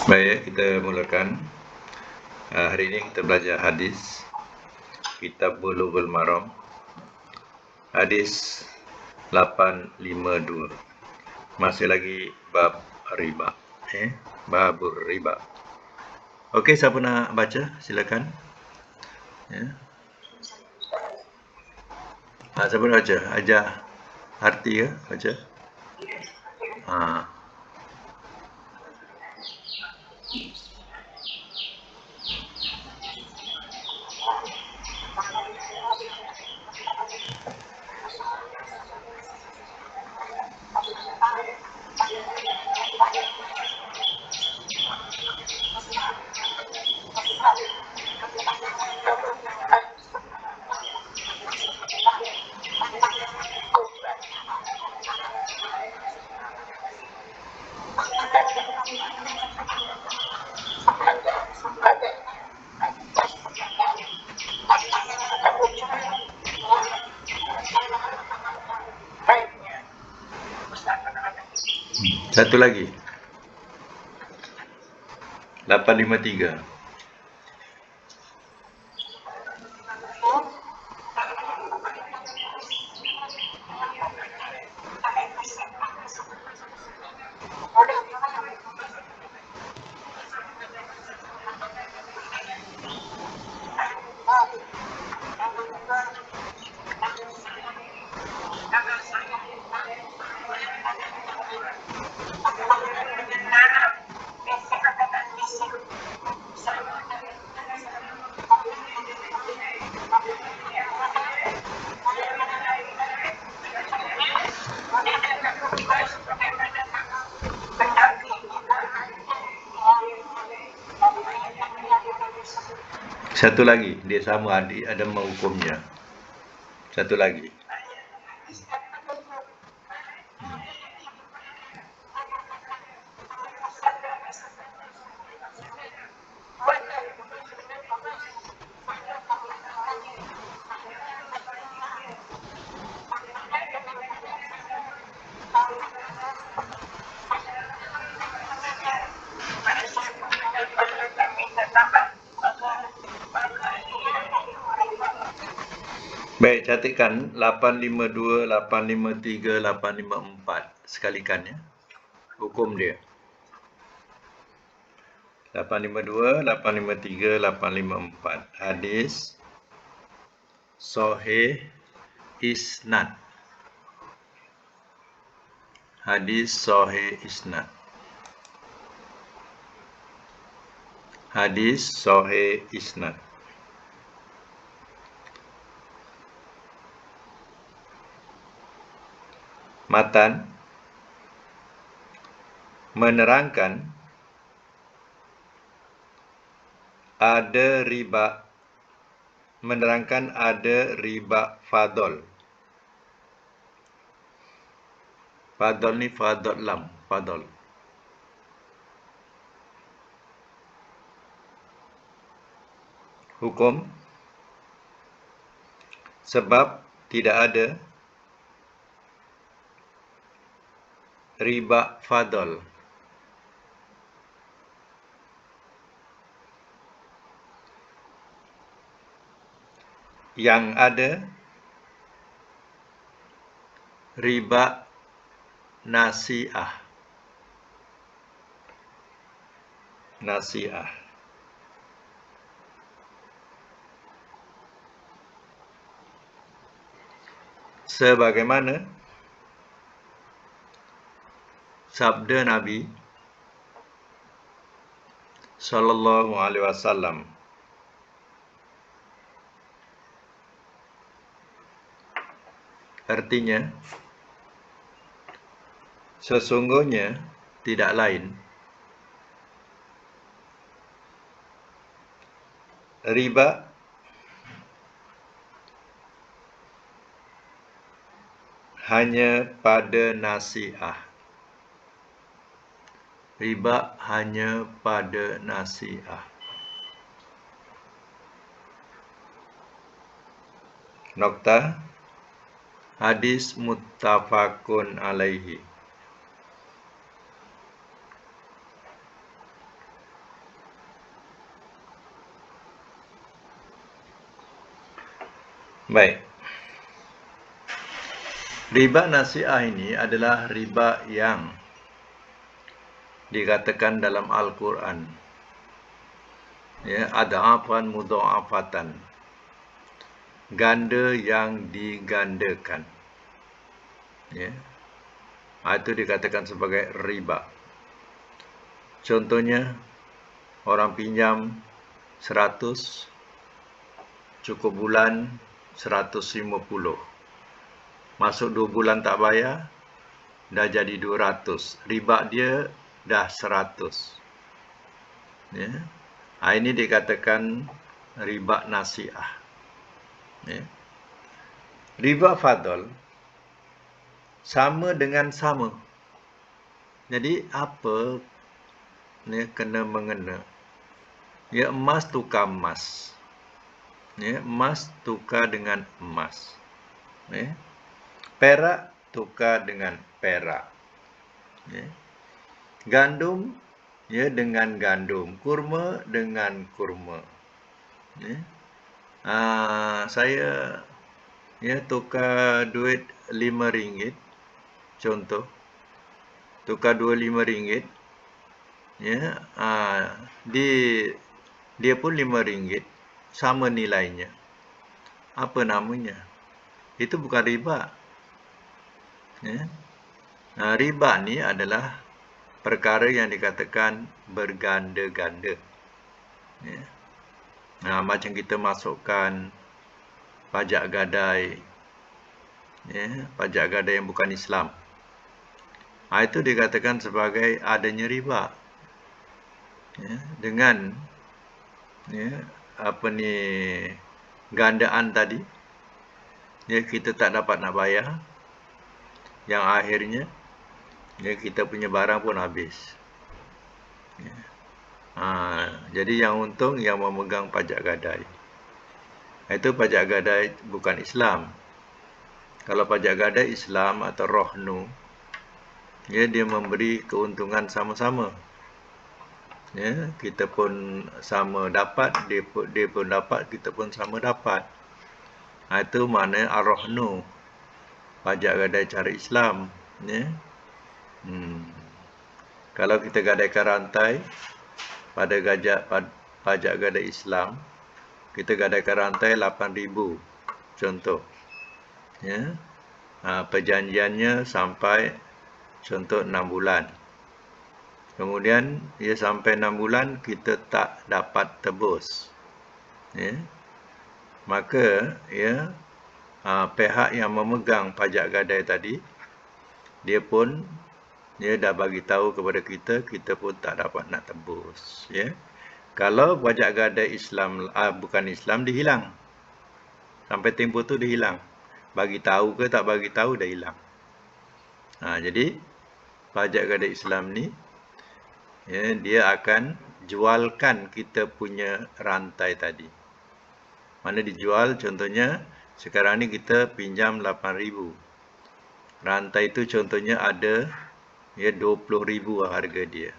Baik, kita mulakan. Hari ini kita belajar hadis Kitab Bulughul Maram, hadis 852. Masih lagi bab riba. Babur riba. Okey, siapa nak baca? Silakan. Ya. Siapa nak baca? Ajar arti ke baca? Satu lagi. 853. Satu lagi, dia sama ada menghukumnya. Satu lagi. Baik, catatkan 852, 853, 854 sekalikan ya. Hukum dia. 852, 853, 854. Hadis sahih isnad. Hadis sahih isnad. Hadis sahih isnad. Matan menerangkan ada riba fadl. Fadl ni fadl lam, fadl. Hukum sebab tidak ada riba fadl. Yang ada riba nasi'ah. Nasi'ah. Sebagaimana sabda Nabi sallallahu alaihi wasallam, artinya sesungguhnya tidak lain riba hanya pada nasi'ah. Riba hanya pada nasi'ah. Noktah. Hadis muttafaqun alaihi. Baik. Riba nasi'ah ini adalah riba yang dikatakan dalam Al-Quran. Ya, adhafan mudha'afatan. Ganda yang digandakan. Ya. Itu dikatakan sebagai riba. Contohnya, orang pinjam 100, cukup bulan 150. Masuk 2 bulan tak bayar, dah jadi 200. Riba dia dah 100. Ya. Ini dikatakan riba nasi'ah. Ya. Riba fadl sama dengan sama. Jadi apa ni kena mengena? Ya, emas tukar emas. Ya, emas tukar dengan emas. Ya. Perak tukar dengan perak. Ya. Gandum ya dengan gandum, kurma dengan kurma. Ya. Saya ya tukar duit RM5, contoh. Tukar RM25. Ya, dia pun RM5, sama nilainya. Apa namanya? Itu bukan riba. Ya. Riba ni adalah perkara yang dikatakan berganda-ganda. Ya. Macam kita masukkan pajak gadai, ya, pajak gadai yang bukan Islam. Itu dikatakan sebagai adanya riba. Ya, dengan ya, gandaan tadi, ya, kita tak dapat nak bayar, yang akhirnya ya, kita punya barang pun habis. Ya. Jadi yang untung yang memegang pajak gadai. Itu pajak gadai bukan Islam. Kalau pajak gadai Islam atau rohnu, ya, dia memberi keuntungan sama-sama. Ya, kita pun sama dapat, dia pun dapat, kita pun sama dapat. Itu maknanya ar-rohnu, pajak gadai cara Islam. Ya. Kalau kita gadaikan rantai pada pajak gadai Islam, kita gadaikan rantai 8,000, contoh. Ya. Perjanjiannya sampai contoh 6 bulan. Kemudian ia sampai 6 bulan kita tak dapat tebus. Ya. Maka ya, pihak yang memegang pajak gadai tadi, dia pun dia dah bagi tahu kepada kita, kita pun tak dapat nak tebus. Ya. Kalau pajak gadai Islam bukan Islam, dihilang. Sampai tempoh tu dihilang. Bagi tahu ke tak bagi tahu, dah hilang. Jadi pajak gadai Islam ni, ya, dia akan jualkan kita punya rantai tadi. Mana dijual, contohnya sekarang ni kita pinjam 8,000. Rantai itu contohnya ada ya 20,000 harga dia.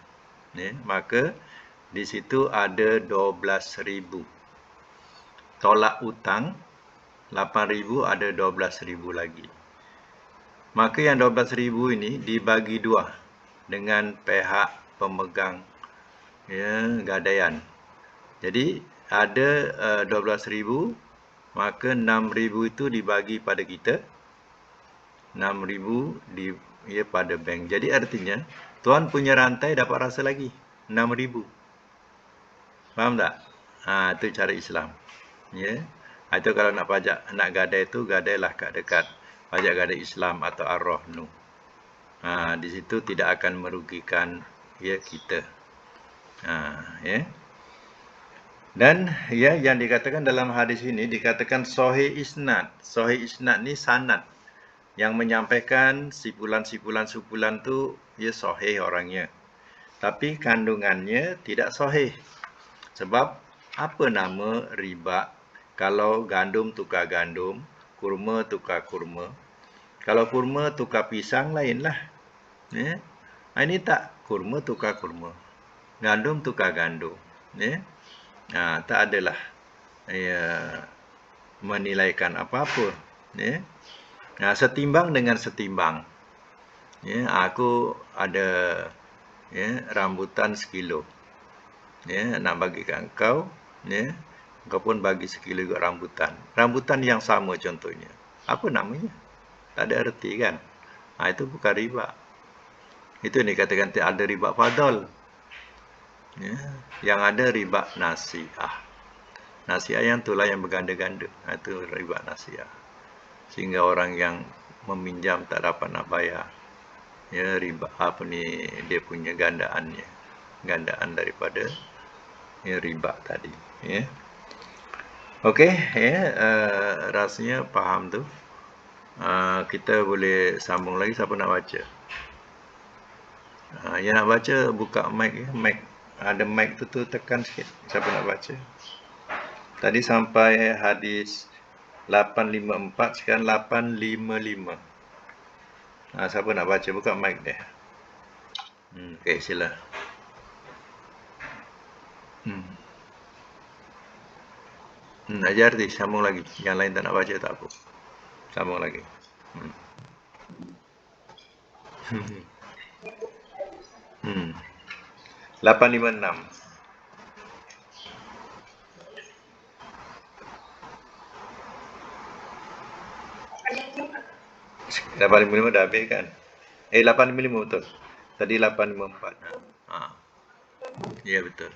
Ya, maka di situ ada 12,000. Tolak hutang 8,000, ada 12,000 lagi. Maka yang 12,000 ini dibagi dua dengan pihak pemegang ya, gadaian. Jadi ada 12,000, maka 6,000 itu dibagi pada kita, 6,000 ya, pada bank. Jadi artinya tuan punya rantai dapat rasa lagi 6,000. Faham tak? Itu cara Islam. Ya. Itu kalau nak pajak, nak gadai tu, gadailah kat dekat pajak gadai Islam atau ar-rohnu. Di situ tidak akan merugikan ya kita. Ya. Dan ya, yang dikatakan dalam hadis ini dikatakan sahih isnad. Sahih isnad ni sanad yang menyampaikan sipulan-sipulan tu ya sahih orangnya. Tapi kandungannya tidak sahih. Sebab apa nama riba? Kalau gandum tukar gandum, kurma tukar kurma. Kalau kurma tukar pisang, lainlah. Ya. Ini tak, kurma tukar kurma. Gandum tukar gandum. Ya. Tak adalah ya, menilaikan apa-apa. Ya. Nah, setimbang dengan setimbang. Ya, aku ada rambutan sekilo. Ya, nak bagi kat kau, ya, kau pun bagi sekilo juga rambutan. Rambutan yang sama contohnya. Apa namanya? Tak ada erti kan? Itu bukan riba. Itu yang dikatakan ada riba fadl. Ya, yang ada riba nasiah. Nasiah yang itulah yang berganda-ganda. Itu riba nasiah. Sehingga orang yang meminjam tak dapat nak bayar. Ya, riba dia punya gandaannya. Gandaan daripada riba tadi, ya. Okey, ya, rasanya faham tu. Kita boleh sambung lagi. Siapa nak baca? Yang nak baca buka mic ya. Mic ada mic tu tekan sikit. Siapa nak baca? Tadi sampai hadis 854, sekarang 855. Siapa nak baca? Buka mic dia. Okey, sila. Ajar di, sambung lagi. Yang lain tak nak baca tak apa. Sambung lagi. 856. 855 dah habis kan? 855 betul. Tadi 854. Ya, betul.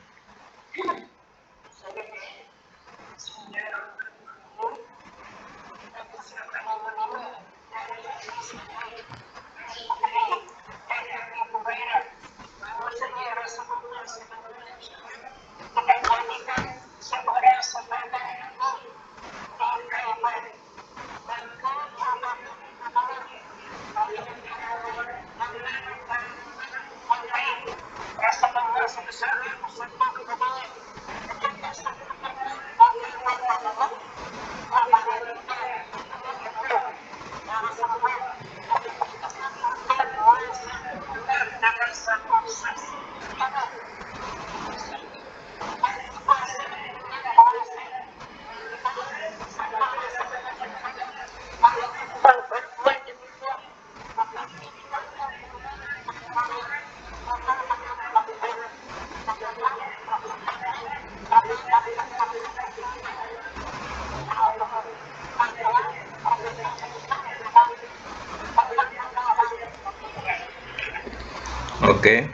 Okey.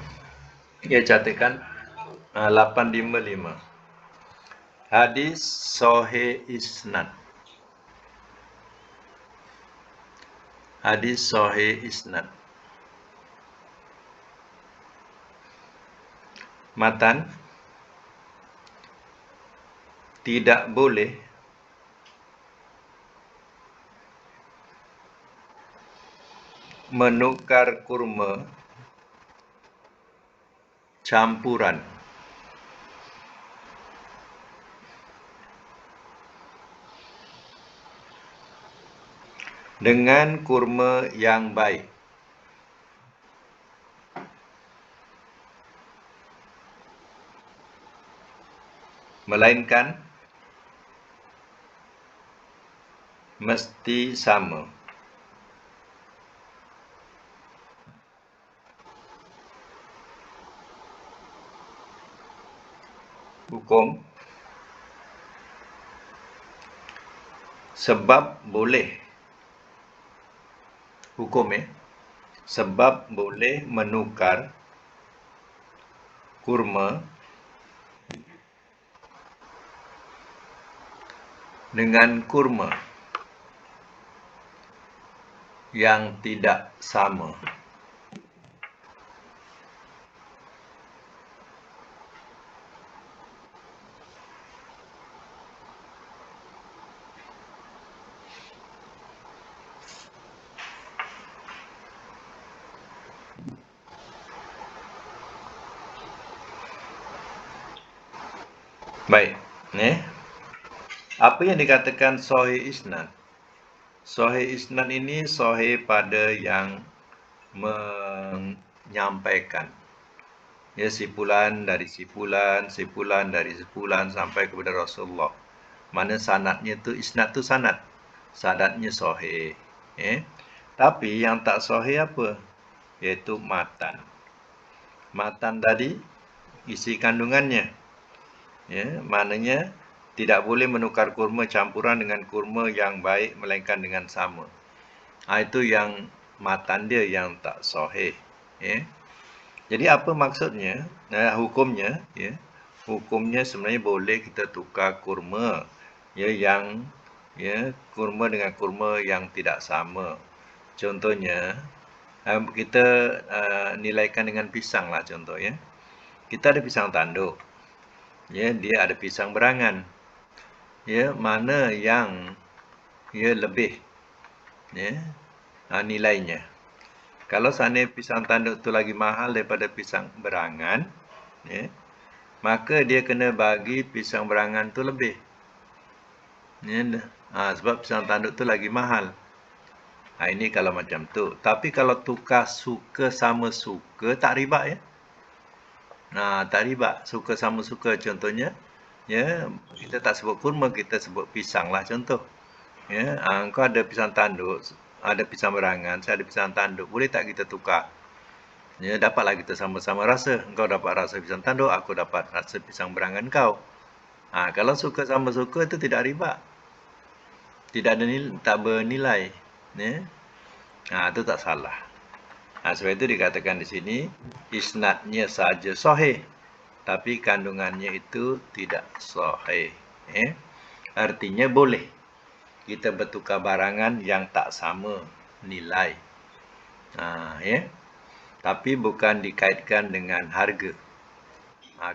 Ia catatkan 855. Hadis sahih isnad. Hadis sahih isnad. Matan, tidak boleh menukar kurma campuran dengan kurma yang baik, melainkan mesti sama. Hukum sebab boleh. Hukum sebab boleh menukar kurma dengan kurma yang tidak sama. Baik, apa yang dikatakan sahih isnad? Sahih isnad ini sahih pada yang menyampaikan. Ya, sipulan dari sipulan, sipulan dari sipulan sampai kepada Rasulullah. Mana sanadnya tu, isnad tu sanad. Sanadnya sahih. Tapi yang tak sahih apa? Iaitu matan. Matan tadi, isi kandungannya. Maknanya tidak boleh menukar kurma campuran dengan kurma yang baik melainkan dengan sama. Itu yang matan dia yang tak sahih. Jadi apa maksudnya? Hukumnya, hukumnya sebenarnya boleh kita tukar kurma, yang kurma dengan kurma yang tidak sama. Contohnya, kita nilaikan dengan pisang lah contoh ya. Kita ada pisang tanduk. Dia ada pisang berangan. Mana yang lebih nilainya. Kalau seandainya pisang tanduk tu lagi mahal daripada pisang berangan, maka dia kena bagi pisang berangan tu lebih. Sebab pisang tanduk tu lagi mahal. Ini kalau macam tu. Tapi kalau tukar suka sama suka, tak riba ya. Tak riba. Suka sama suka contohnya, kita tak sebut kurma, kita sebut pisang lah contoh. Engkau ada pisang tanduk, ada pisang berangan, saya ada pisang tanduk. Boleh tak kita tukar? Dapatlah kita sama-sama rasa. Engkau dapat rasa pisang tanduk, aku dapat rasa pisang berangan kau. Kalau suka sama suka itu tidak riba. Tidak ada tak bernilai. Itu tak salah. Sebab itu dikatakan di sini isnadnya saja sahih, tapi kandungannya itu tidak sahih. Artinya boleh kita bertukar barangan yang tak sama nilai. Tapi bukan dikaitkan dengan harga.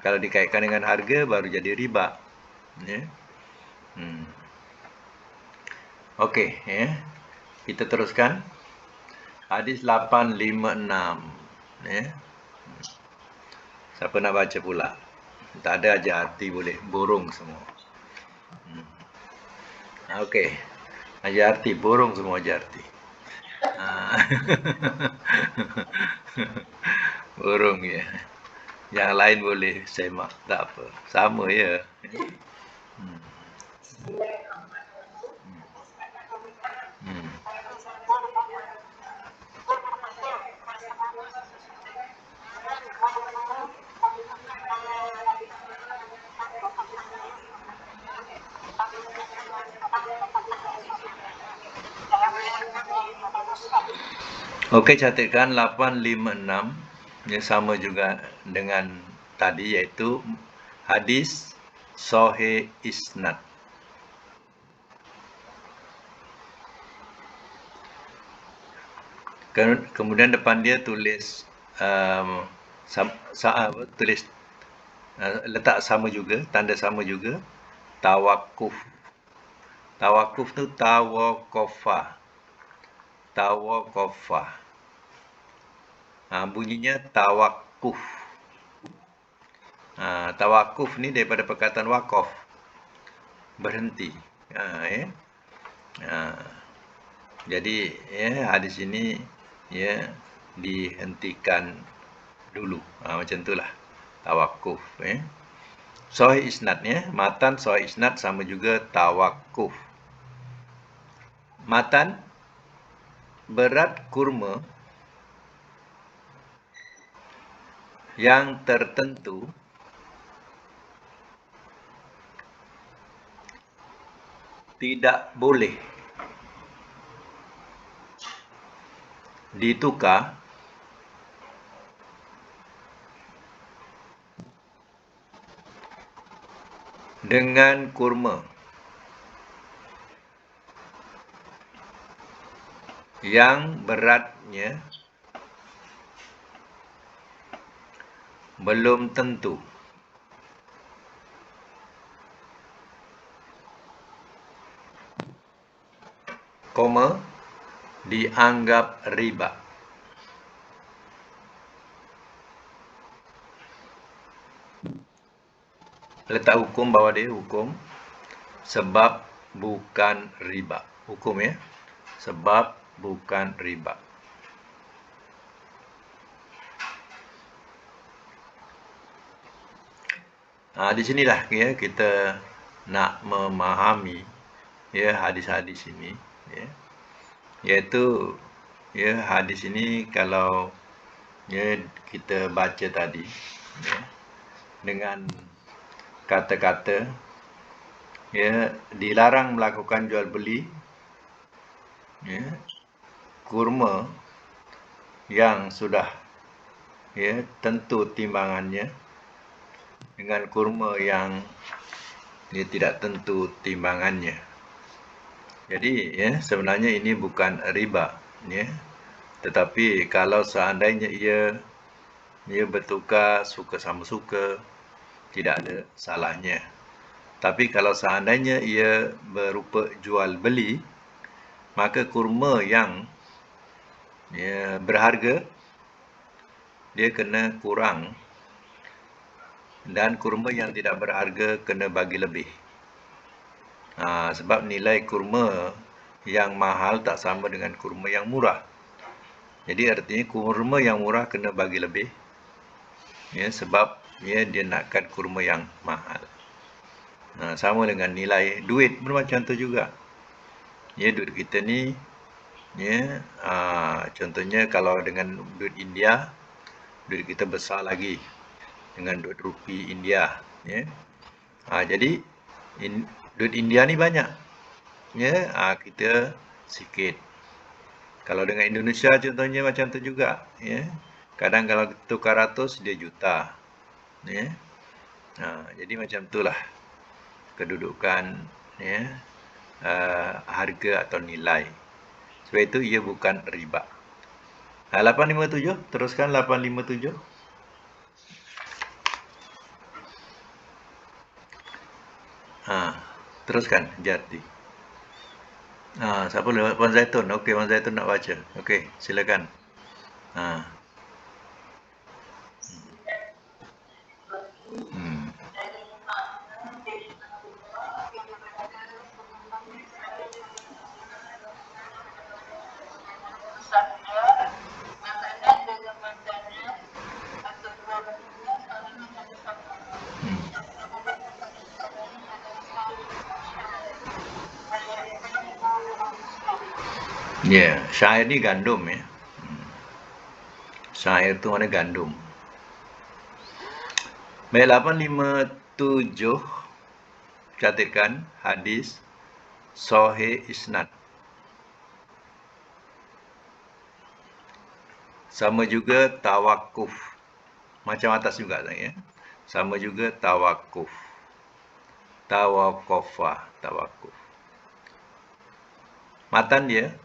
Kalau dikaitkan dengan harga baru jadi riba. Okey, kita teruskan. Hadis 856. Siapa nak baca pula? Tak ada aja arti boleh. Burung semua. Okey. Aja arti. Burung semua aja arti. Burung ya. Yang lain boleh semak. Tak apa. Sama ya. Okey, catatkan 856. Sama juga dengan tadi, iaitu hadis sahih isnad. Kemudian depan dia tulis tulis letak sama juga, tanda sama juga, tawakuf. Tawakuf tu tawakofa. Tawakofa. Bunyinya tawakuf. Tawakuf ni daripada perkataan wakaf, berhenti. Jadi hadis ini dihentikan dulu. Macam itulah tawakuf. Sahih isnadnya, matan sahih isnad sama juga tawakuf. Matan berat kurma yang tertentu tidak boleh ditukar dengan kurma yang beratnya belum tentu dianggap riba. Letak hukum bawah dia, hukum sebab bukan riba. Hukum ya, sebab bukan riba. Di sinilah kita nak memahami ya hadis-hadis ini, ya, iaitu ya hadis ini kalau ya kita baca tadi ya, dengan kata-kata ya dilarang melakukan jual beli ya kurma yang sudah ya tentu timbangannya dengan kurma yang dia tidak tentu timbangannya. Jadi ya sebenarnya ini bukan riba ya. Tetapi kalau seandainya ia bertukar suka sama suka, tidak ada salahnya. Tapi kalau seandainya ia berupa jual beli, maka kurma yang ya, berharga dia kena kurang dan kurma yang tidak berharga kena bagi lebih. Sebab nilai kurma yang mahal tak sama dengan kurma yang murah. Jadi artinya kurma yang murah kena bagi lebih. Ya, sebab ya, dia nakkan kurma yang mahal. Sama dengan nilai duit pun macam tu juga. Ya, duit kita ni ya, contohnya kalau dengan duit India, duit kita besar lagi dengan duit rupi India ya. Jadi duit India ni banyak ya, kita sikit. Kalau dengan Indonesia contohnya macam tu juga ya. Kadang kalau tukar 100 dia juta ya. Jadi macam itulah kedudukan ya, harga atau nilai. Sebab itu ia bukan riba. 857, teruskan 857. Teruskan Jati. Siapa lewat? Wan Zaitun. Okey, Wan Zaitun nak baca. Okey, silakan. Ya, syair ni gandum ya. Syair tu mana gandum. Baik, 857 catatkan hadis sahih isnad. Sama juga tawakuf. Macam atas juga ya. Sama juga tawakuf. Tawakufah, tawakuf. Matan dia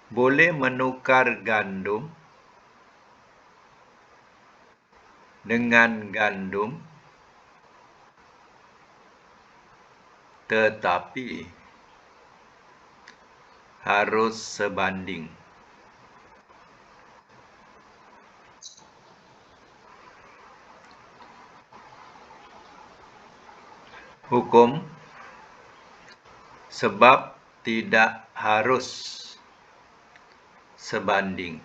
boleh menukar gandum dengan gandum tetapi harus sebanding. Hukum sebab tidak harus sebanding.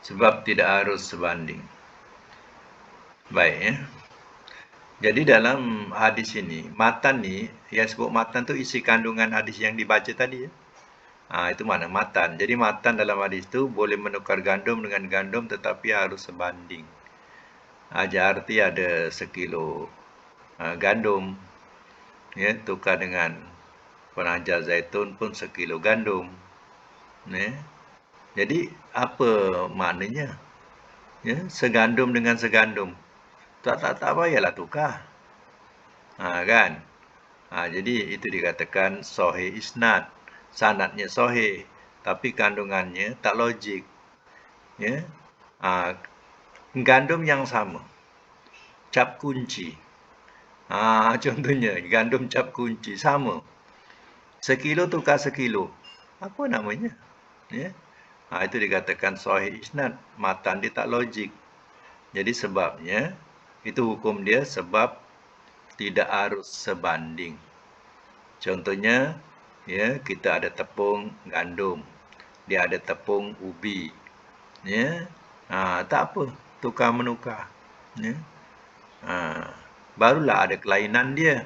Sebab tidak harus sebanding. Baik ya. Jadi dalam hadis ini, matan ni, yang sebut matan tu isi kandungan hadis yang dibaca tadi ya. Itu mana matan. Jadi matan dalam hadis tu boleh menukar gandum dengan gandum tetapi harus sebanding. Arti ada sekilo gandum ya, tukar dengan penaja zaitun pun sekilo gandum ya. Jadi apa maknanya ya, segandum dengan segandum tak payahlah tukar kan. Jadi itu dikatakan sahih isnad, sanadnya sahih tapi kandungannya tak logik ya. Gandum yang sama, cap kunci. Contohnya gandum cap kunci sama. Sekilo tukar sekilo. Apa namanya? Ya. Itu dikatakan sahih isnad. Matan dia tak logik. Jadi sebabnya itu hukum dia sebab tidak harus sebanding. Contohnya ya, kita ada tepung gandum. dia ada tepung ubi. Ya. Tak apa, tukar menukar. Ya. Barulah ada kelainan dia.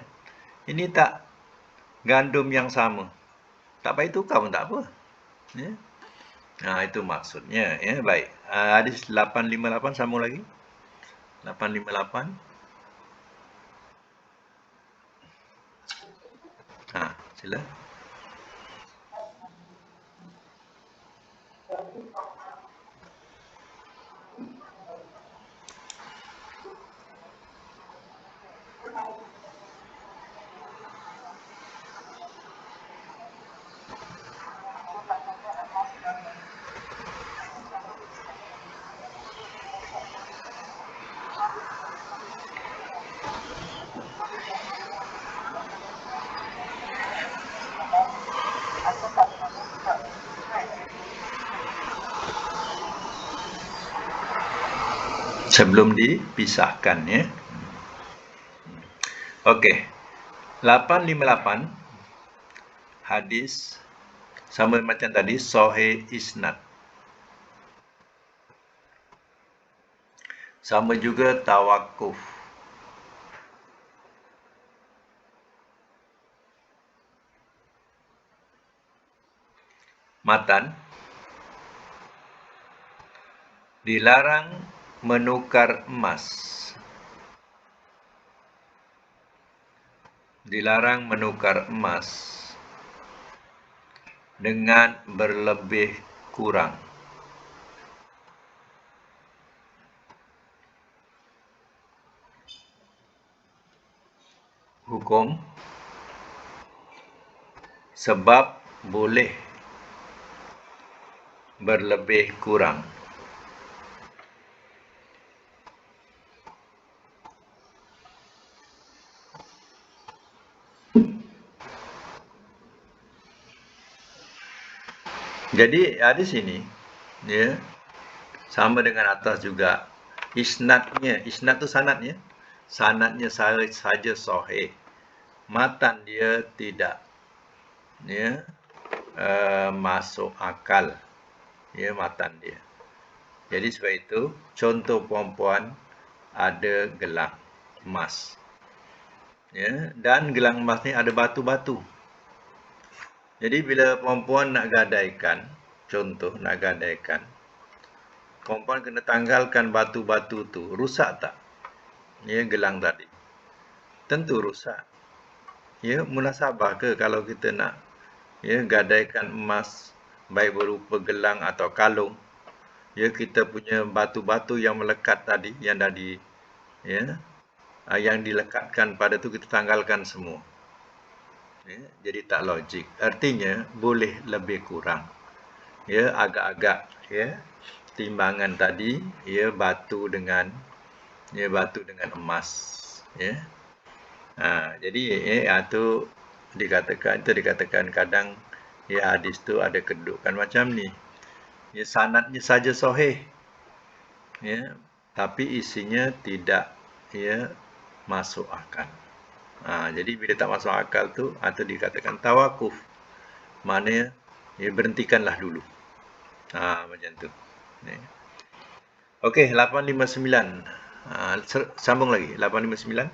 Ini tak gandum yang sama. Tak payah tukar pun tak apa. Ya. Itu maksudnya. Ya, baik. Hadis 858 sambung lagi. 858. Sila. Sebelum dipisahkan, ya. Okey. 858 hadis sama macam tadi, sahih isnad. Sama juga tawakuf. Matan. Dilarang menukar emas. Dilarang menukar emas dengan berlebih kurang. Hukum sebab boleh berlebih kurang. Jadi di sini, ya, sama dengan atas juga. Isnadnya, isnad tu sanadnya. Sanadnya saja sahih. Matan dia tidak, ya, masuk akal, ya, matan dia. Jadi sebab itu, contoh perempuan ada gelang emas, ya, dan gelang emas ni ada batu-batu. Jadi bila perempuan nak gadaikan, contoh nak gadaikan, perempuan kena tanggalkan batu-batu tu. Rusak tak? Ya, gelang tadi. Tentu rusak. Ya, munasabah ke kalau kita nak, ya, gadaikan emas, baik berupa gelang atau kalung. Ya, kita punya batu-batu yang melekat tadi, yang tadi, ya, yang dilekatkan pada tu kita tanggalkan semua. Ya, jadi tak logik. Artinya boleh lebih kurang. Ya, agak-agak, ya, timbangan tadi, ya, batu dengan emas, ya. Jadi itu dikatakan kadang, ya, hadis tu ada kedudukan macam ni. Ya, sanadnya saja sahih, ya, tapi isinya tidak, ya, masuk akal. Jadi bila tak masuk akal tu, atau dikatakan tawakuf, maknanya, ya, berhentikanlah dulu. Macam tu. Ya. Okey, 859. Sambung lagi, 859.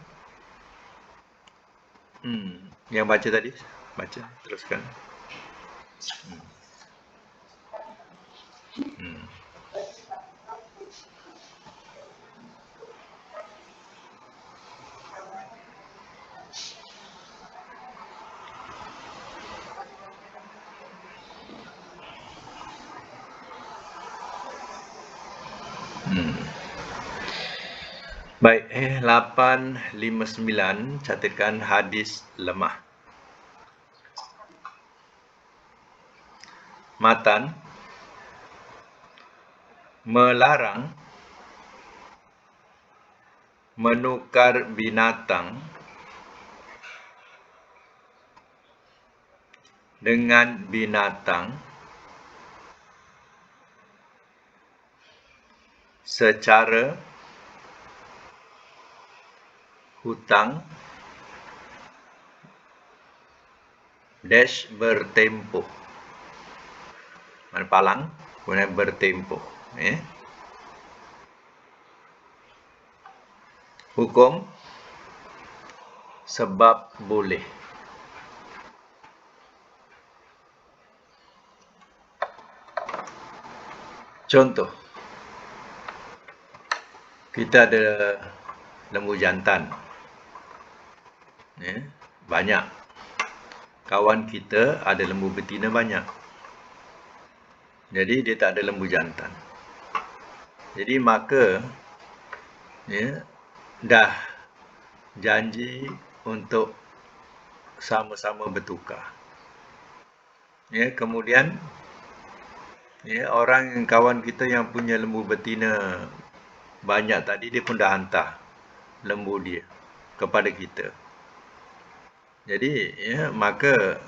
Yang baca tadi, baca, teruskan. Baik, 859 catatkan hadis lemah. Matan melarang menukar binatang dengan binatang secara hutang bertempoh. Mana palang, kemudian bertempo. Hukum sebab boleh. Contoh, kita ada lembu jantan. Banyak. Kawan kita ada lembu betina banyak. Jadi dia tak ada lembu jantan. Jadi maka dah janji untuk sama-sama bertukar. Kemudian orang kawan kita yang punya lembu betina banyak tadi, dia pun dah hantar lembu dia kepada kita. Jadi maka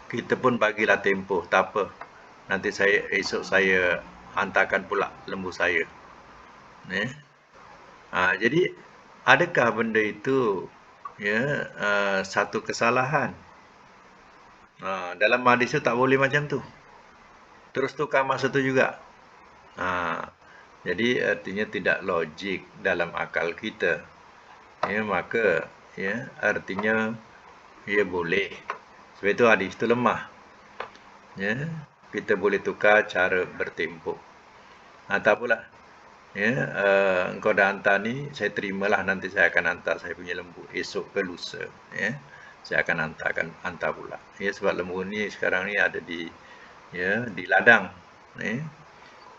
kita pun bagilah tempoh, tak apa. Nanti esok saya hantarkan pula lembu saya. Jadi adakah benda itu satu kesalahan? Dalam hadis itu tak boleh macam tu. Terus tukar masa tu juga. Jadi artinya tidak logik dalam akal kita. Maka artinya boleh. Sebab itu hadis itu lemah. Kita boleh tukar cara bertempoh. Tak apalah. Engkau dah hantar ni, saya terimalah, nanti saya akan hantar saya punya lembu esok ke lusa. Saya akan hantar pula. Sebab lembu ni sekarang ni ada di ladang.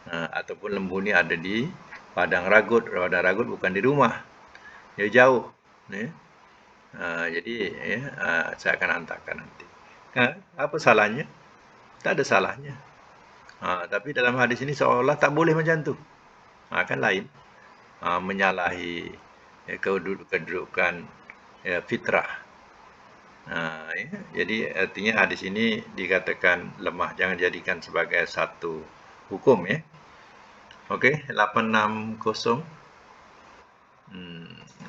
Ataupun lembu ni ada di Padang Ragut. Padang Ragut bukan di rumah. Dia jauh. Jadi saya akan hantarkan nanti. Apa salahnya? Tak ada salahnya. Tapi dalam hadis ini seolah-olah tak boleh macam tu. Kan lain. Menyalahi kedudukan fitrah. Jadi artinya hadis ini dikatakan lemah. Jangan jadikan sebagai satu hukum. Okey, 860.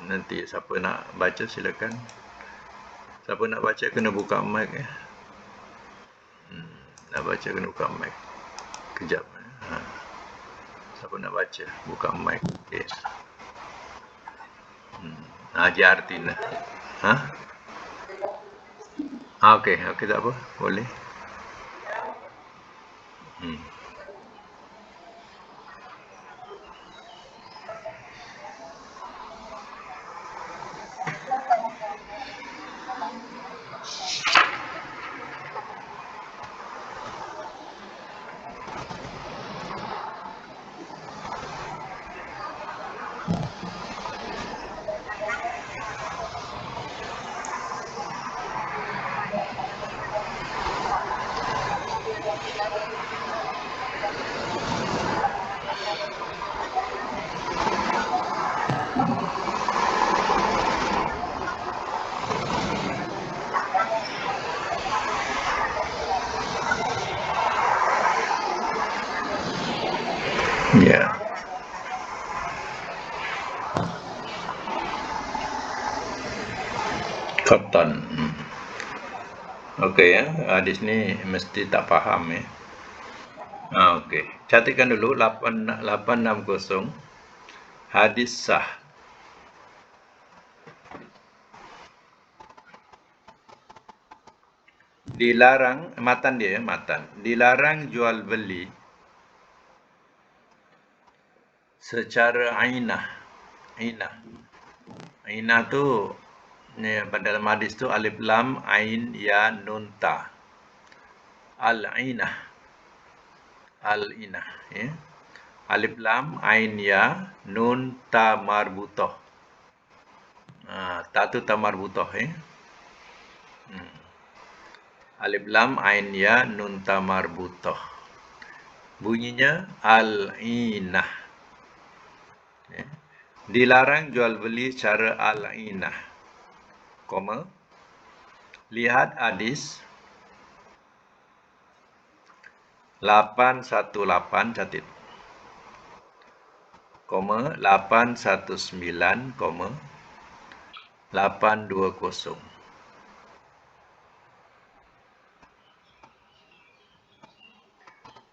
Nanti siapa nak baca silakan. Siapa nak baca kena buka mic. Nak baca kena buka mic. Kejap. Siapa nak baca? Buka mic. Okey. Haji Artina. Okey, tak apa. Boleh. Ya. Qattan. Okey hadis ni mesti tak faham okey. Catatkan dulu 860. Hadis sah. Dilarang, matan dia matan. Dilarang jual beli secara ainah. Ainah tu dalam hadis tu alif lam ain ya nun ta. Al-ainah. Alif lam ain ya nun ta marbutah. Ta tu ta marbutah Alif lam ain ya nun ta marbutah. Bunyinya al-ainah. Dilarang jual beli secara al-ainah. Lihat hadis 818 catat. 819, 820.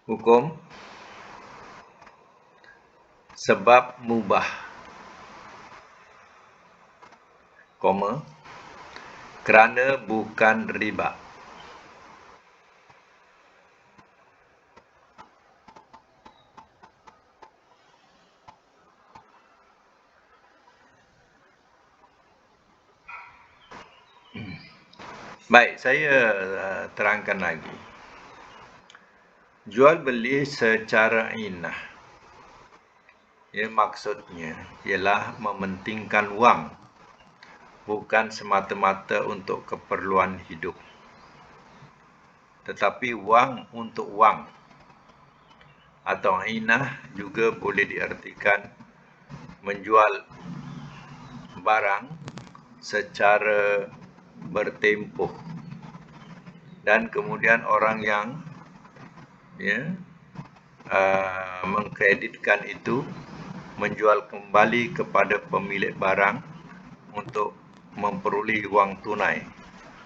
Hukum sebab mubah, koma, kerana bukan riba. Baik, saya terangkan lagi. Jual beli secara inah, maksudnya ialah mementingkan wang, bukan semata-mata untuk keperluan hidup, tetapi wang untuk wang. Atau inah juga boleh diartikan menjual barang secara bertempoh, dan kemudian orang yang mengkreditkan itu menjual kembali kepada pemilik barang untuk memperoleh wang tunai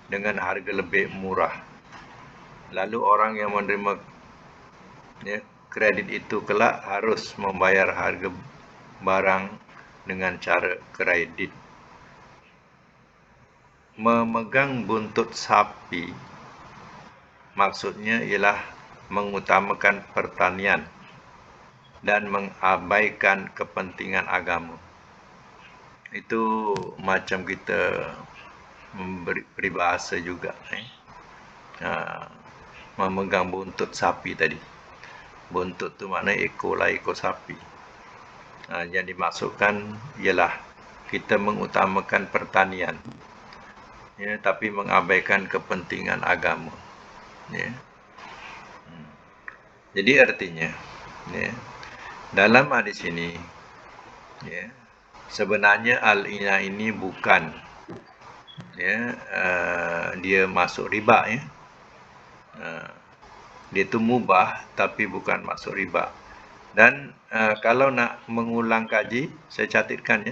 dengan harga lebih murah. Lalu orang yang menerima kredit itu kelak harus membayar harga barang dengan cara kredit. Memegang buntut sapi maksudnya ialah mengutamakan pertanian dan mengabaikan kepentingan agama. Itu macam kita memberi peribahasa juga, memegang buntut sapi tadi. Buntut tu maknanya ekor lah, ekor sapi. Yang dimaksudkan ialah kita mengutamakan pertanian, tapi mengabaikan kepentingan agama. Jadi artinya, dalam hadis ini, sebenarnya al-inah ini bukan dia masuk riba, dia itu mubah tapi bukan masuk riba. Dan kalau nak mengulang kaji, saya catatkan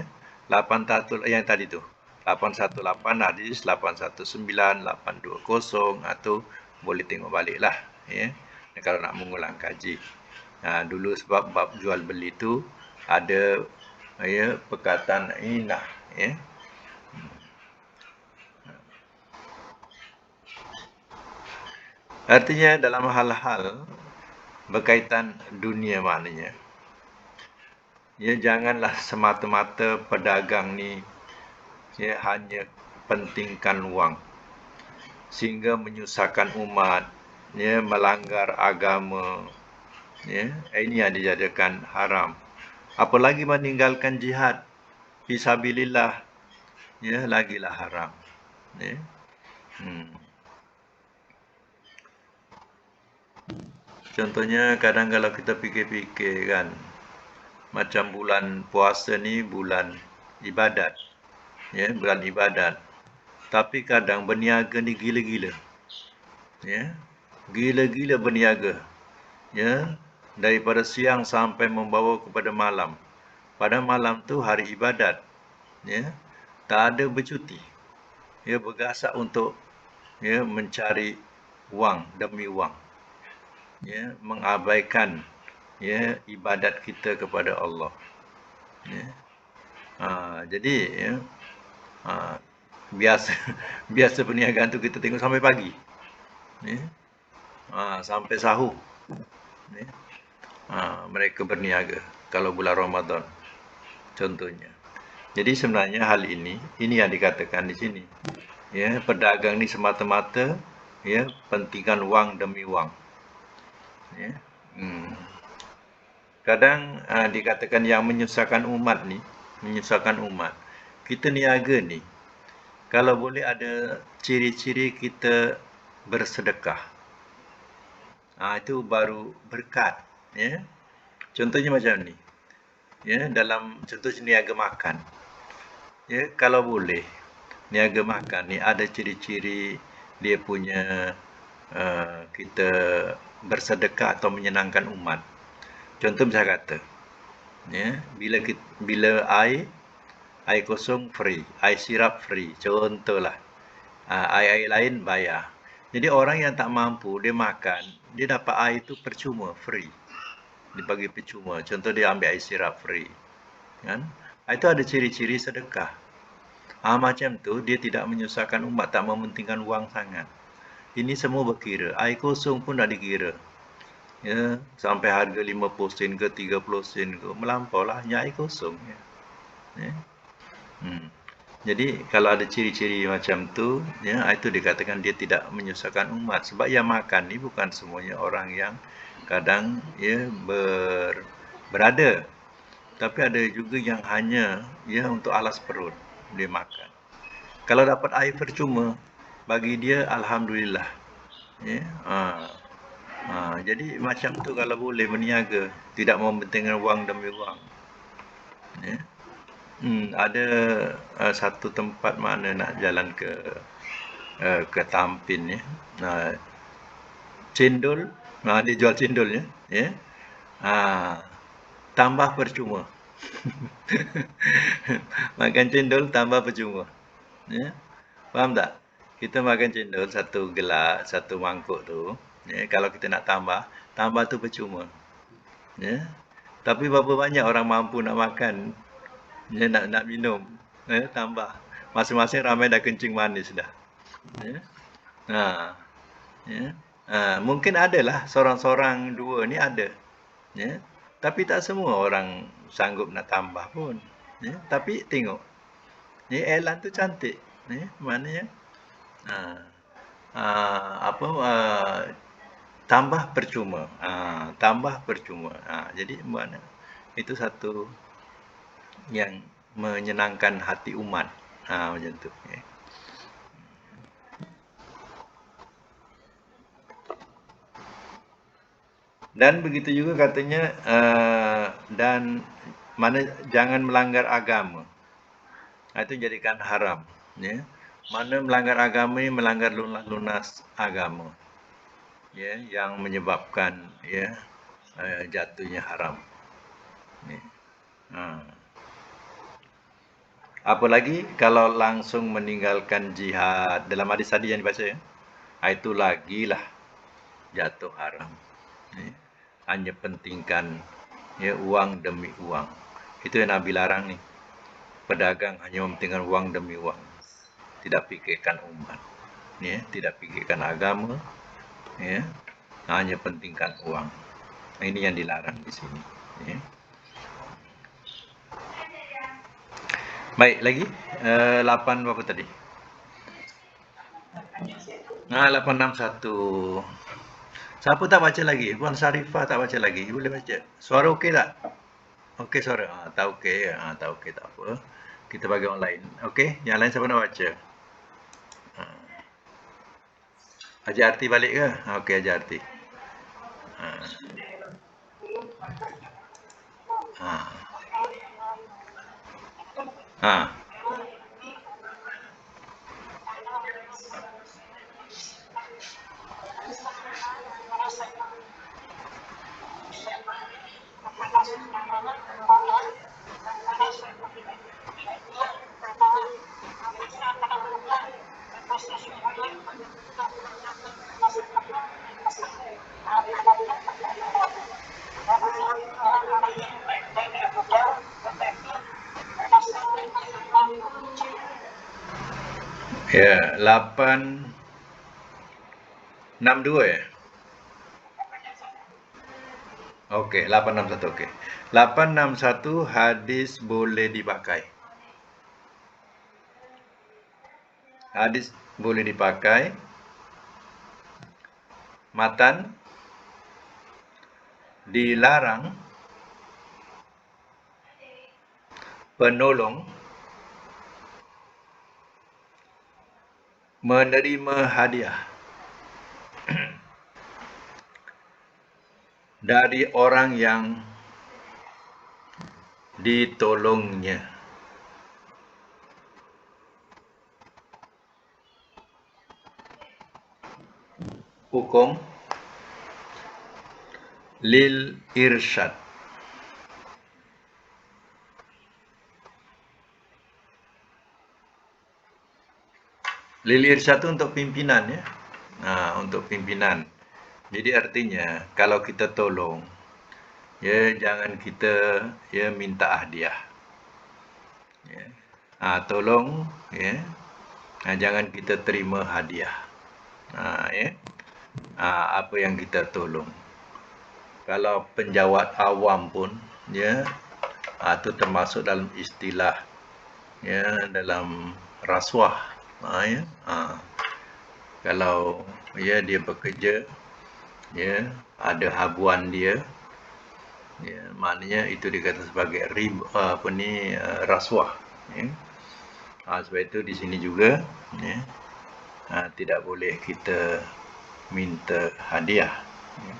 81 yang tadi tu, 818 hadis, 819, 820, atau boleh tengok balik lah, kalau nak mengulang kaji. Dulu sebab bab jual beli tu ada perkataan inah, Artinya dalam hal-hal berkaitan dunia maknanya, janganlah semata-mata pedagang ni hanya pentingkan wang sehingga menyusahkan umat, melanggar agama, ini yang dijadikan haram. Apalagi meninggalkan jihad fisabilillah, lagilah haram. Contohnya kadang kalau kita fikir-fikir kan, macam bulan puasa ni bulan ibadat, bulan ibadat. Tapi kadang berniaga ni gila-gila, gila-gila berniaga, daripada siang sampai membawa kepada malam. Pada malam tu hari ibadat, tak ada bercuti, bergasak untuk mencari wang demi wang, mengabaikan ibadat kita kepada Allah. Jadi biasa perniagaan tu kita tengok sampai pagi, sampai sahur, mereka berniaga kalau bulan Ramadan contohnya. Jadi sebenarnya hal ini yang dikatakan di sini, pedagang ni semata-mata pentingkan wang demi wang. Kadang dikatakan yang menyusahkan umat ni, kita niaga ni kalau boleh ada ciri-ciri kita bersedekah, itu baru berkat, contohnya macam ni, dalam contoh niaga makan, kalau boleh niaga makan ni ada ciri-ciri dia punya kita bersedekah atau menyenangkan umat. Contoh misalnya kata, bila air kosong free, air sirap free, contohlah. Air lain bayar. Jadi orang yang tak mampu, dia makan, dia dapat air itu percuma, free. Dibagi percuma. Contoh dia ambil air sirap free. Kan? Itu ada ciri-ciri sedekah. Macam tu, dia tidak menyusahkan umat, tak mementingkan wang sangat. Ini semua berkira. Air kosong pun dah dikira. Ya, sampai harga 50 sen ke 30 sen ke, melampau lah, hanya air kosong. Ya. Jadi kalau ada ciri-ciri macam tu, ya, itu dikatakan dia tidak menyusahkan umat. Sebab yang makan ni bukan semuanya orang yang kadang ya berada. Tapi ada juga yang hanya ya untuk alas perut dia makan. Kalau dapat air percuma, bagi dia alhamdulillah. Ya. Jadi macam tu kalau boleh berniaga, tidak mementingkan wang demi wang. Ya. Ada satu tempat mana nak jalan ke Tampin ya. Cendol, dia jual cendolnya, ya. Tambah percuma. Makan cendol tambah percuma. Ya. Faham tak? Kita makan cendol satu gelas, satu mangkuk tu, ya, kalau kita nak tambah tu percuma. Ya. Tapi berapa banyak orang mampu nak makan, ya, nak minum, ya, tambah. Masing-masing ramai dah kencing manis dah. Ya. Ha. Ya. Mungkin adalah seorang-seorang dua ni ada. Ya. Tapi tak semua orang sanggup nak tambah pun. Ya. Tapi tengok. Ya, Elan tu cantik. Ya. Maknanya tambah percuma. Tambah percuma. Jadi mana? Itu satu yang menyenangkan hati umat. Macam tu. Ya. Dan begitu juga katanya dan mana jangan melanggar agama. Itu jadikan haram. Ya. Mana melanggar agama ini melanggar lunas agama. Ya, yang menyebabkan ya jatuhnya haram. Ya. Apalagi kalau langsung meninggalkan jihad dalam hadis tadi yang dibaca ya. Itu lagilah jatuh haram. Ya. Hanya pentingkan ya uang demi uang. Itu yang Nabi larang nih. Pedagang hanya mementingkan uang demi uang. Tidak pikirkan umat. Ya, tidak pikirkan agama. Ya. Hanya pentingkan uang. Ini yang dilarang di sini. Ya. Baik, lagi 8 berapa tadi? 861. Siapa tak baca lagi? Puan Sarifah tak baca lagi. Boleh baca. Suara okey tak? Okey suara. Tak okey. Tak okey tak apa. Kita bagi online. Okey, yang lain siapa nak baca? Haji Arti balik ke? Okey, Haji Arti. Ha. Ya, 862 ya. Okey, 861 okey. 861 hadis boleh dipakai. Hadis boleh dipakai. Matan dilarang penolong menerima hadiah dari orang yang ditolongnya. Hukum lil irsyad. Lil irsyad itu untuk pimpinan ya. untuk pimpinan. Jadi artinya kalau kita tolong, ya jangan kita minta hadiah. Ya. Tolong, ya. Jangan kita terima hadiah. Ya. Apa yang kita tolong. Kalau penjawat awam pun, ya, itu termasuk dalam istilah, ya, dalam rasuah. Ya. Kalau ya dia bekerja, ya, ada habuan dia, ya, maknanya itu dikata sebagai rasuah. Ya. Sebab itu di sini juga, ya, tidak boleh kita minta hadiah. Ya.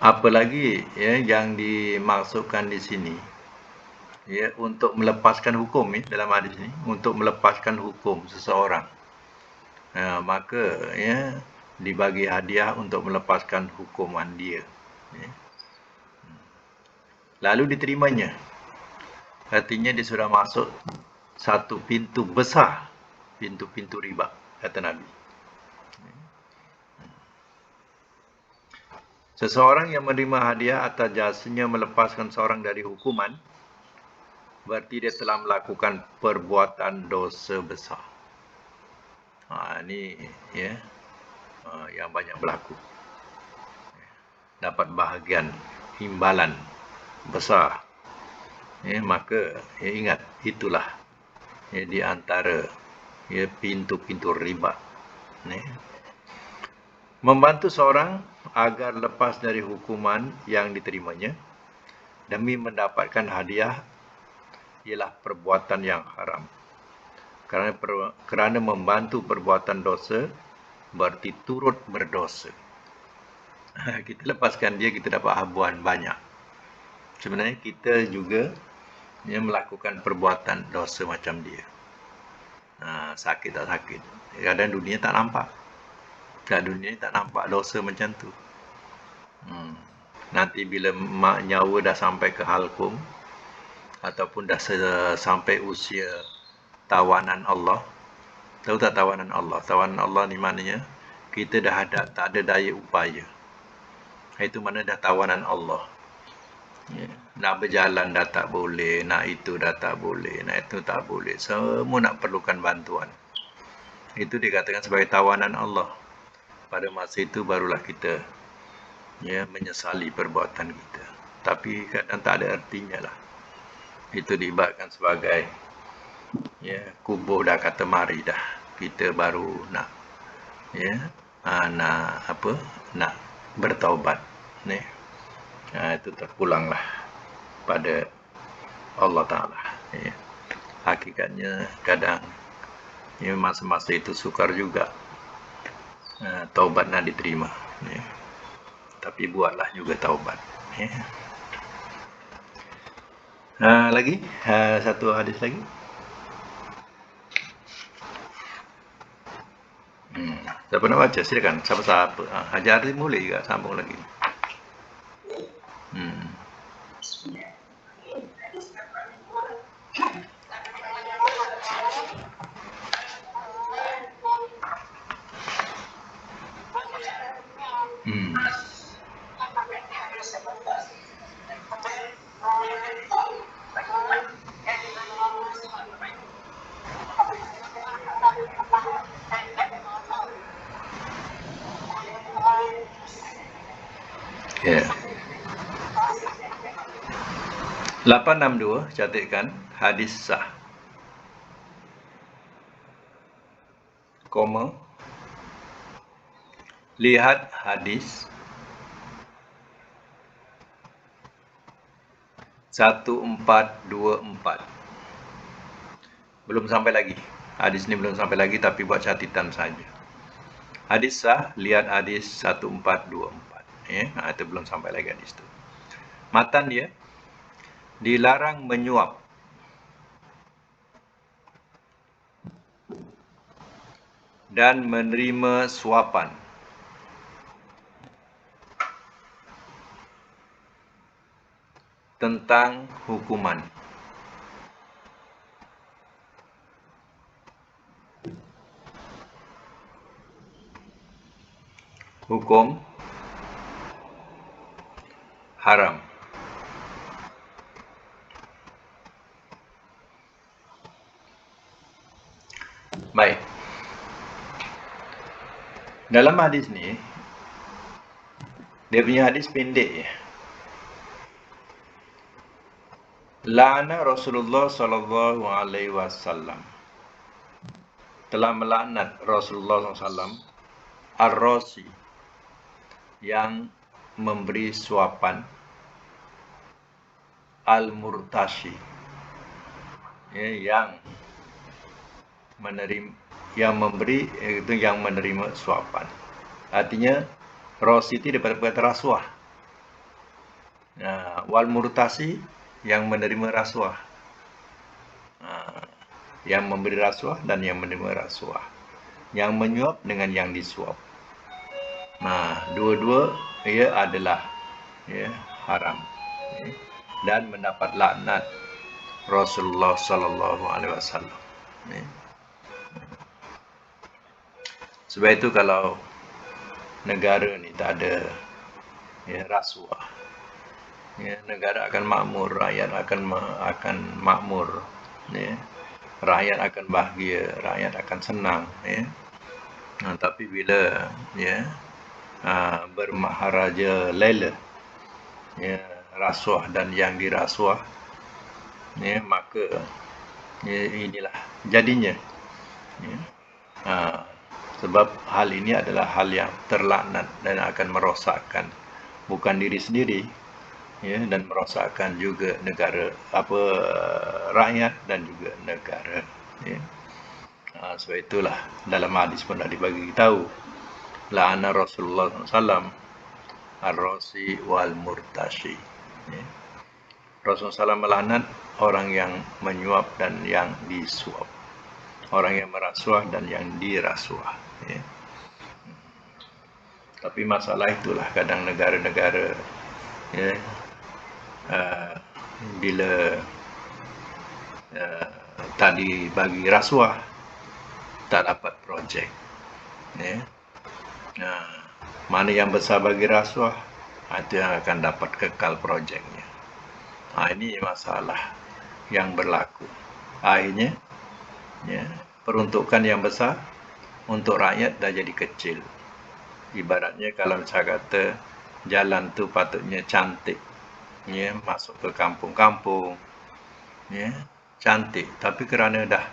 Apalagi ya yang dimaksudkan di sini, ya, untuk melepaskan hukum, ya, dalam hadis ini, untuk melepaskan hukum seseorang, maka ya dibagi hadiah untuk melepaskan hukuman dia, ya. Lalu diterimanya, artinya dia sudah masuk satu pintu besar, pintu-pintu riba, kata Nabi. Seseorang yang menerima hadiah atas jasanya melepaskan seorang dari hukuman, berarti dia telah melakukan perbuatan dosa besar. Ini ya, yang banyak berlaku. Dapat bahagian imbalan besar. Ya, maka ya, ingat, itulah ya, di antara ya, pintu-pintu riba. Ya. Membantu seorang agar lepas dari hukuman yang diterimanya demi mendapatkan hadiah ialah perbuatan yang haram. Kerana membantu perbuatan dosa berarti turut berdosa. Kita lepaskan dia, kita dapat habuan banyak. Sebenarnya kita juga ya, melakukan perbuatan dosa macam dia. Sakit tak sakit. Kadang dunia tak nampak. Kat dunia tak nampak dosa macam tu. Nanti bila nyawa dah sampai ke halkum, ataupun dah sampai usia tawanan Allah. Tahu tak tawanan Allah? Tawanan Allah ni maknanya kita dah ada, tak ada daya upaya. Itu mana dah tawanan Allah. Ya. Nak berjalan dah tak boleh, nak itu dah tak boleh, nak itu tak boleh. Semua nak perlukan bantuan. Itu dikatakan sebagai tawanan Allah. Pada masa itu barulah kita ya menyesali perbuatan kita. Tapi kadang tak ada artinya lah. Itu diibaratkan sebagai ya kubur dah kata mari dah. Kita baru nak ya nak bertaubat. Ni. Itu terpulanglah pada Allah Ta'ala. Ya. Hakikatnya kadang ya, masa-masa itu sukar juga taubat nak diterima. Ya. Tapi buatlah juga taubat. Ya. Lagi satu hadis lagi. Siapa nak baca? Silakan. Siapa-siapa. Haji Arif boleh juga sambung lagi. Ya. 862 catatkan hadis sah. Koma. Lihat hadis 1424. Belum sampai lagi. Hadis ni belum sampai lagi tapi buat catatan saja. Hadis sah, lihat hadis 1424. Ya, itu belum sampai lagi hadis tu. Matan dia, dilarang menyuap dan menerima suapan tentang hukuman. hukum haram. Baik. Dalam hadis ni, dia punya hadis pendek je. La'ana Rasulullah sallallahu alaihi wasallam. Telah melaknat Rasulullah SAW ar-rasi, yang memberi suapan, al-murtashi, yang menerima, yang memberi, itu yang menerima suapan. Artinya rasi itu daripada kata rasuah. Wal murtasi, yang menerima rasuah. Yang memberi rasuah dan yang menerima rasuah. Yang menyuap dengan yang disuap. Dua-dua ia adalah haram. Dan mendapat laknat Rasulullah sallallahu alaihi wasallam. Sebab itu kalau negara ni tak ada rasuah, negara akan makmur, rakyat akan makmur, rakyat akan bahagia, rakyat akan senang. Tapi bila bermaharaja lela, rasuah dan yang dirasuah, maka inilah jadinya. Sebab hal ini adalah hal yang terlaknat dan akan merosakkan bukan diri sendiri, dan merosakkan juga negara, rakyat dan juga negara. Sebab itulah dalam hadis pun dah dibagi tahu, la'ana Rasulullah SAW ar-rasi wal murtashi. Rasulullah SAW melaknat orang yang menyuap dan yang disuap, orang yang merasuah dan yang dirasuah. Tapi masalah itulah, kadang negara-negara bila tak dibagi rasuah, tak dapat projek. Mana yang besar bagi rasuah, itu yang akan dapat kekal projeknya. Ini masalah yang berlaku. Akhirnya peruntukan yang besar untuk rakyat dah jadi kecil. Ibaratnya kalau saya kata jalan tu patutnya cantik, masuk ke kampung-kampung, cantik, tapi kerana dah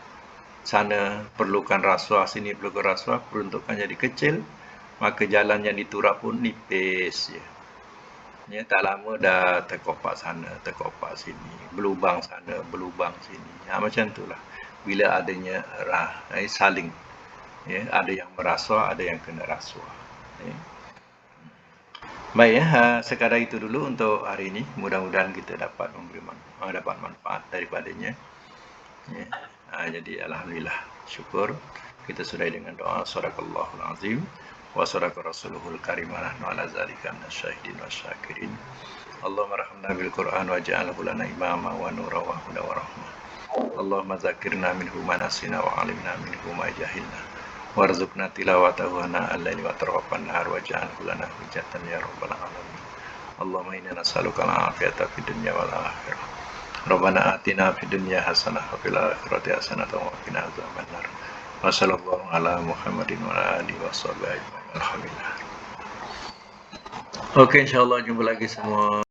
sana perlukan rasuah, sini perlukan rasuah, peruntukan jadi kecil, maka jalan yang diturap pun nipis je. Tak lama dah terkopak sana, terkopak sini, berlubang sana, berlubang sini. Macam itulah bila adanya saling, ada yang merasuah, ada yang kena rasuah. Baik, sekadar itu dulu untuk hari ini. Mudah-mudahan kita dapat dapat manfaat daripadanya. Jadi alhamdulillah, syukur kita sudah dengan doa sadaqallahul azim wa sadaqa rasuluhul karim wa nahnu ala zalika minasyahidin wasyakirin. Allahumma rahmna bil Qur'an waj'alhu lana imama wa nura wa huda wa rahmah. Allahumma zakirna minhu ma nasina wa alimna minhu ma jahilna warzuqna tilawatahu ana al-laili wa tarafan nahar waj'alhu lana hujjatan ya rabbal alamin. Allahumma inna nas'aluka al-afiyata fid dunya wal akhirah. Rabbana atina fid dunya hasanah wa fil akhirati hasanah wa qina adzabannar. Wa sallallahu ala Muhammadin wa ala alihi washabihi. Alhamdulillah. Oke, insyaallah jumpa lagi semua.